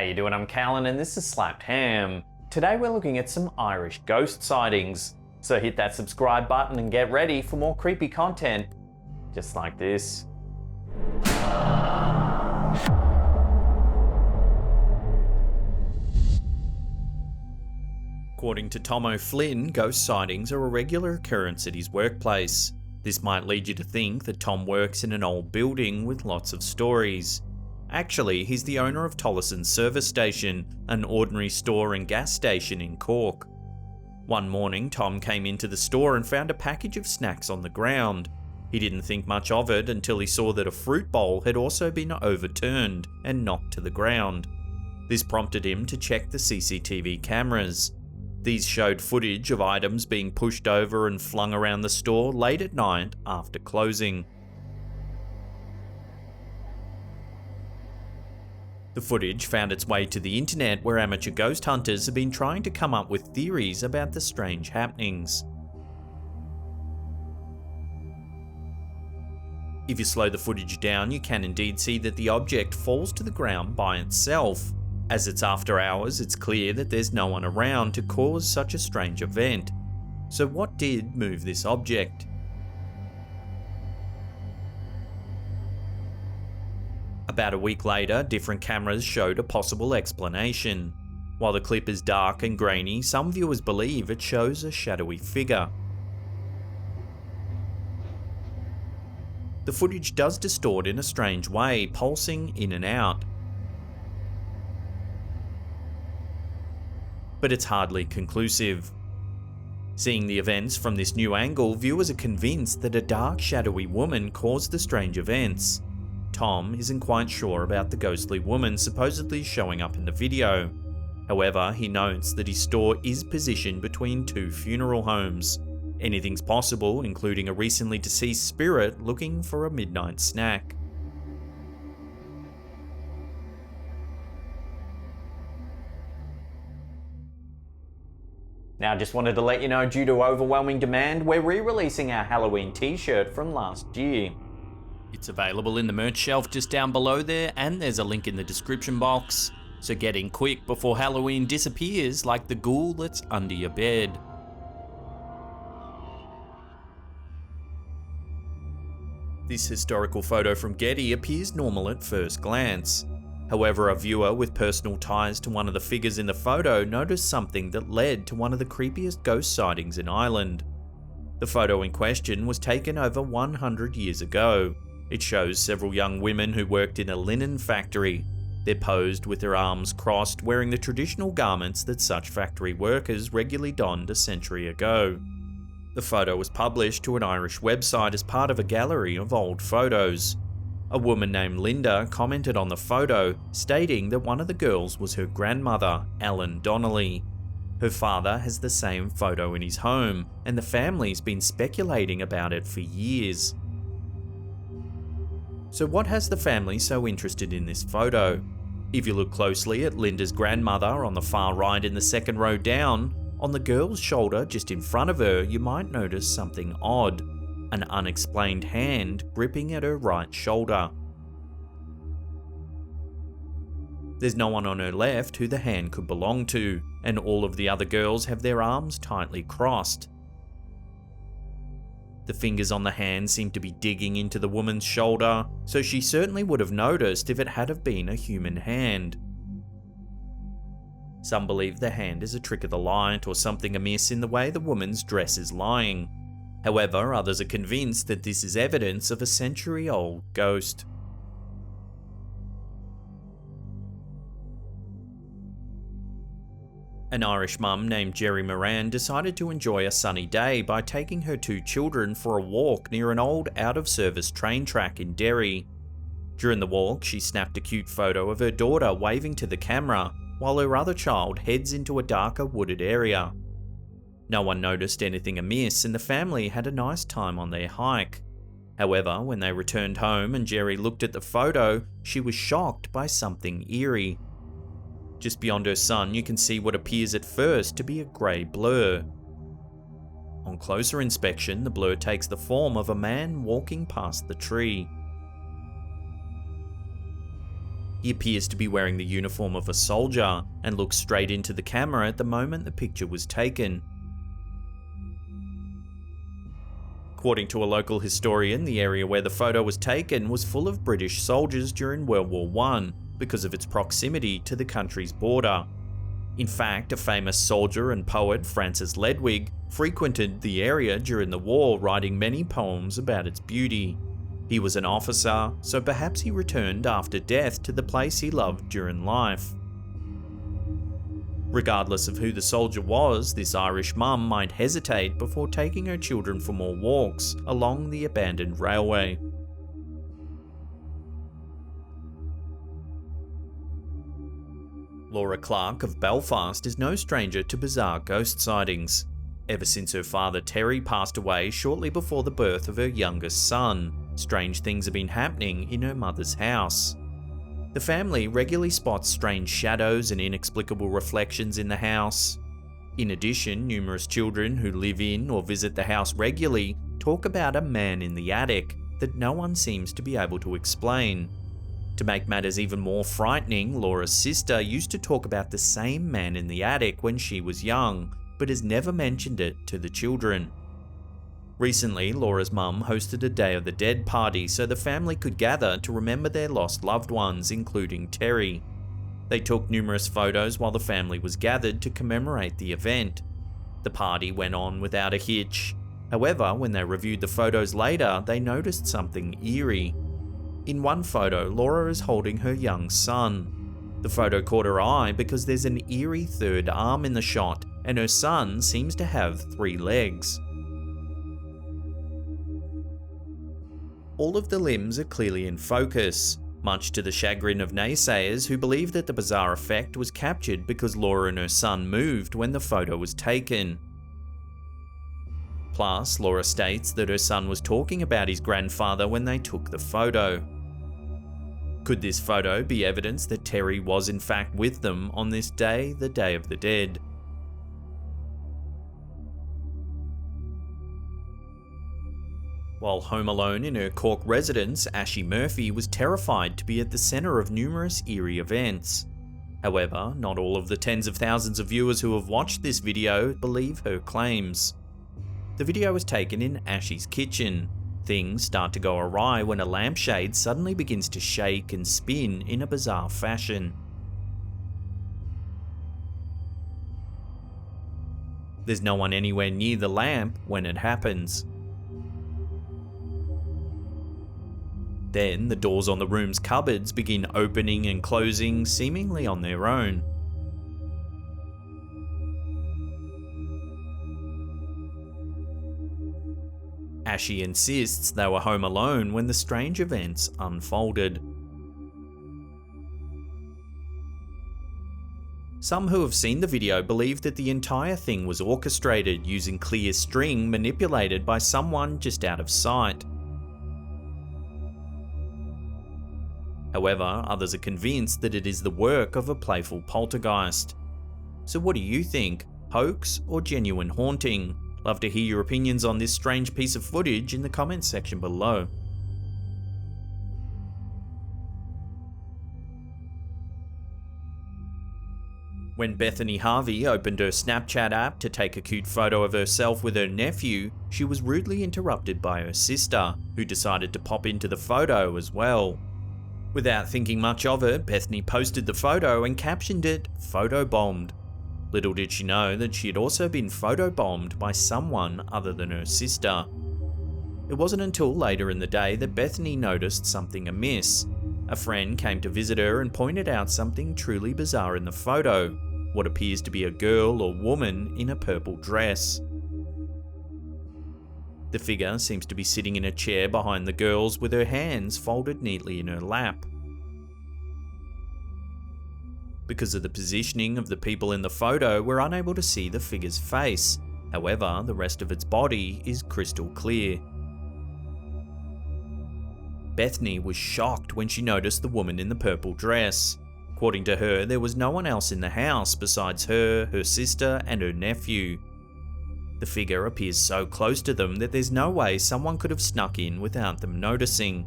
you doing? I'm Callan and this is Slapped Ham. Today we're looking at some Irish ghost sightings. So hit that subscribe button and get ready for more creepy content, just like this. According to Tom O'Flynn, ghost sightings are a regular occurrence at his workplace. This might lead you to think that Tom works in an old building with lots of stories. Actually, he's the owner of Tolison service station, an ordinary store and gas station in Cork. One morning, Tom came into the store and found a package of snacks on the ground. He didn't think much of it until he saw that a fruit bowl had also been overturned and knocked to the ground. This prompted him to check the CCTV cameras. These showed footage of items being pushed over and flung around the store late at night after closing. The footage found its way to the internet, where amateur ghost hunters have been trying to come up with theories about the strange happenings. If you slow the footage down, you can indeed see that the object falls to the ground by itself. As it's after hours, it's clear that there's no one around to cause such a strange event. So what did move this object? About a week later, different cameras showed a possible explanation. While the clip is dark and grainy, some viewers believe it shows a shadowy figure. The footage does distort in a strange way, pulsing in and out. But it's hardly conclusive. Seeing the events from this new angle, viewers are convinced that a dark, shadowy woman caused the strange events. Tom isn't quite sure about the ghostly woman supposedly showing up in the video. However, he notes that his store is positioned between two funeral homes. Anything's possible, including a recently deceased spirit looking for a midnight snack. Now, just wanted to let you know, due to overwhelming demand, we're re-releasing our Halloween t-shirt from last year. It's available in the merch shelf just down below there, and there's a link in the description box. So get in quick before Halloween disappears like the ghoul that's under your bed. This historical photo from Getty appears normal at first glance. However, a viewer with personal ties to one of the figures in the photo noticed something that led to one of the creepiest ghost sightings in Ireland. The photo in question was taken over 100 years ago. It shows several young women who worked in a linen factory. They're posed with their arms crossed, wearing the traditional garments that such factory workers regularly donned a century ago. The photo was published to an Irish website as part of a gallery of old photos. A woman named Linda commented on the photo, stating that one of the girls was her grandmother, Ellen Donnelly. Her father has the same photo in his home, and the family's been speculating about it for years. So what has the family so interested in this photo? If you look closely at Linda's grandmother on the far right in the second row down, on the girl's shoulder just in front of her, you might notice something odd. An unexplained hand gripping at her right shoulder. There's no one on her left who the hand could belong to, and all of the other girls have their arms tightly crossed. The fingers on the hand seem to be digging into the woman's shoulder, so she certainly would have noticed if it had have been a human hand. Some believe the hand is a trick of the light or something amiss in the way the woman's dress is lying. However, others are convinced that this is evidence of a century-old ghost. An Irish mum named Gerri Moran decided to enjoy a sunny day by taking her two children for a walk near an old out-of-service train track in Derry. During the walk, she snapped a cute photo of her daughter waving to the camera, while her other child heads into a darker wooded area. No one noticed anything amiss, and the family had a nice time on their hike. However, when they returned home and Gerri looked at the photo, she was shocked by something eerie. Just beyond her son, you can see what appears at first to be a grey blur. On closer inspection, the blur takes the form of a man walking past the tree. He appears to be wearing the uniform of a soldier and looks straight into the camera at the moment the picture was taken. According to a local historian, the area where the photo was taken was full of British soldiers during World War I because of its proximity to the country's border. In fact, a famous soldier and poet, Francis Ledwidge, frequented the area during the war, writing many poems about its beauty. He was an officer, so perhaps he returned after death to the place he loved during life. Regardless of who the soldier was, this Irish mum might hesitate before taking her children for more walks along the abandoned railway. Laura Clarke of Belfast is no stranger to bizarre ghost sightings. Ever since her father Terry passed away shortly before the birth of her youngest son, strange things have been happening in her mother's house. The family regularly spots strange shadows and inexplicable reflections in the house. In addition, numerous children who live in or visit the house regularly talk about a man in the attic that no one seems to be able to explain. To make matters even more frightening, Laura's sister used to talk about the same man in the attic when she was young, but has never mentioned it to the children. Recently, Laura's mum hosted a Day of the Dead party so the family could gather to remember their lost loved ones, including Terry. They took numerous photos while the family was gathered to commemorate the event. The party went on without a hitch. However, when they reviewed the photos later, they noticed something eerie. In one photo, Laura is holding her young son. The photo caught her eye because there's an eerie third arm in the shot, and her son seems to have 3 legs. All of the limbs are clearly in focus, much to the chagrin of naysayers who believe that the bizarre effect was captured because Laura and her son moved when the photo was taken. Plus, Laura states that her son was talking about his grandfather when they took the photo. Could this photo be evidence that Terry was in fact with them on this day, the Day of the Dead? While home alone in her Cork residence, Ashy Murphy was terrified to be at the centre of numerous eerie events. However, not all of the tens of thousands of viewers who have watched this video believe her claims. The video was taken in Ashy's kitchen. Things start to go awry when a lampshade suddenly begins to shake and spin in a bizarre fashion. There's no one anywhere near the lamp when it happens. Then, the doors on the room's cupboards begin opening and closing seemingly on their own. Ashy insists they were home alone when the strange events unfolded. Some who have seen the video believe that the entire thing was orchestrated using clear string manipulated by someone just out of sight. However, others are convinced that it is the work of a playful poltergeist. So what do you think? Hoax or genuine haunting? Love to hear your opinions on this strange piece of footage in the comments section below. When Bethany Harvey opened her Snapchat app to take a cute photo of herself with her nephew, she was rudely interrupted by her sister, who decided to pop into the photo as well. Without thinking much of it, Bethany posted the photo and captioned it, "Photobombed." Little did she know that she had also been photobombed by someone other than her sister. It wasn't until later in the day that Bethany noticed something amiss. A friend came to visit her and pointed out something truly bizarre in the photo, what appears to be a girl or woman in a purple dress. The figure seems to be sitting in a chair behind the girls with her hands folded neatly in her lap. Because of the positioning of the people in the photo, we're unable to see the figure's face. However, the rest of its body is crystal clear. Bethany was shocked when she noticed the woman in the purple dress. According to her, there was no one else in the house besides her, her sister, and her nephew. The figure appears so close to them that there's no way someone could have snuck in without them noticing.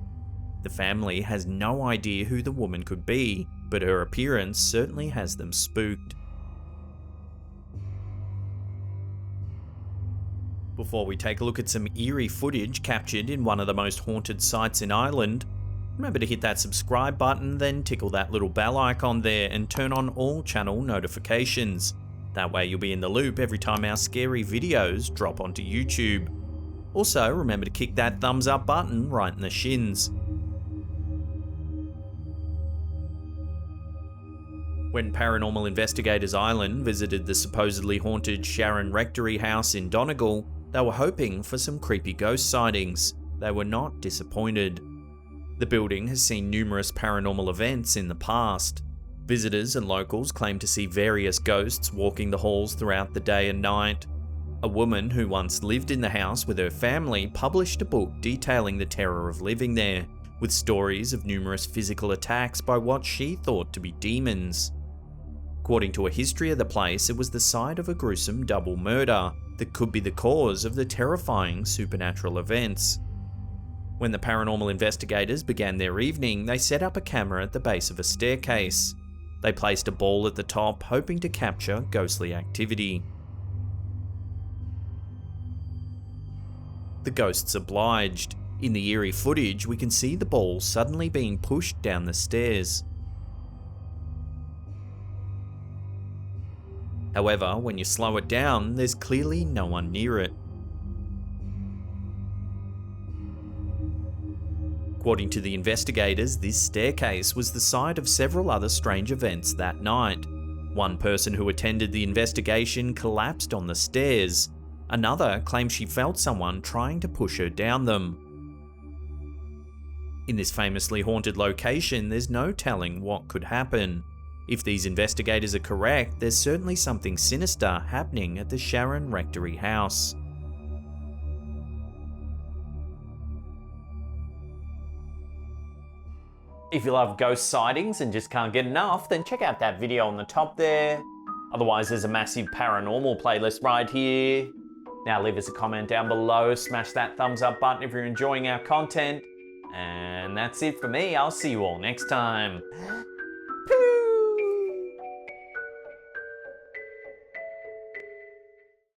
The family has no idea who the woman could be, but her appearance certainly has them spooked. Before we take a look at some eerie footage captured in one of the most haunted sites in Ireland, remember to hit that subscribe button, then tickle that little bell icon there and turn on all channel notifications. That way you'll be in the loop every time our scary videos drop onto YouTube. Also, remember to kick that thumbs up button right in the shins. When Paranormal Investigators Ireland visited the supposedly haunted Sharon Rectory house in Donegal, they were hoping for some creepy ghost sightings. They were not disappointed. The building has seen numerous paranormal events in the past. Visitors and locals claim to see various ghosts walking the halls throughout the day and night. A woman who once lived in the house with her family published a book detailing the terror of living there, with stories of numerous physical attacks by what she thought to be demons. According to a history of the place, it was the site of a gruesome double murder that could be the cause of the terrifying supernatural events. When the paranormal investigators began their evening, they set up a camera at the base of a staircase. They placed a ball at the top, hoping to capture ghostly activity. The ghosts obliged. In the eerie footage, we can see the ball suddenly being pushed down the stairs. However, when you slow it down, there's clearly no one near it. According to the investigators, this staircase was the site of several other strange events that night. One person who attended the investigation collapsed on the stairs. Another claimed she felt someone trying to push her down them. In this famously haunted location, there's no telling what could happen. If these investigators are correct, there's certainly something sinister happening at the Sharon Rectory house. If you love ghost sightings and just can't get enough, then check out that video on the top there. Otherwise, there's a massive paranormal playlist right here. Now leave us a comment down below, smash that thumbs up button if you're enjoying our content. And that's it for me, I'll see you all next time.